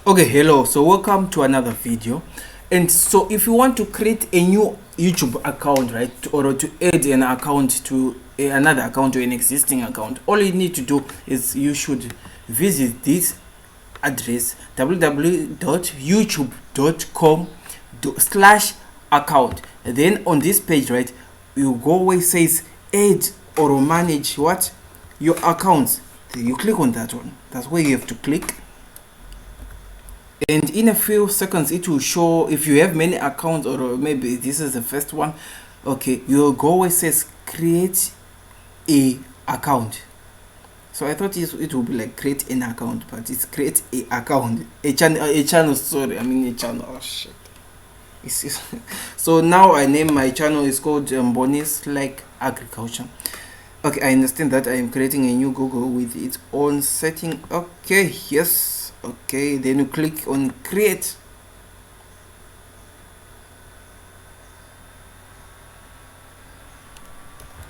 Okay, hello, so welcome to another video. And so if you want to create a new YouTube account, right, or to add an account to another account or an existing account, all you need to do is you should visit this address www.youtube.com/account. Then on this page, right, you go where it says add or manage what your accounts. Then you click on that one. That's where you have to click, and in a few seconds it will show if you have many accounts, or maybe this is the first one. Okay, you'll go where it says create a account. So I thought it would be like create an account, but it's create a account, a channel, sorry, I mean a channel. Oh shit. So now I name my channel, is called Bonnie's Like Agriculture. Okay, I understand that I am creating a new Google with its own setting. Okay, yes. Okay, then you click on create.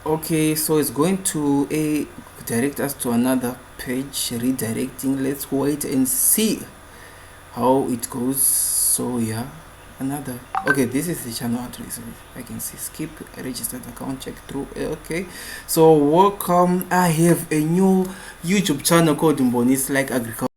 Okay, so it's going to direct us to another page, redirecting. Let's wait and see how it goes. So yeah, another. Okay, this is the channel address. I can see skip registered account, check through. Okay, so welcome. I have a new YouTube channel called Bonnie's Like Agriculture.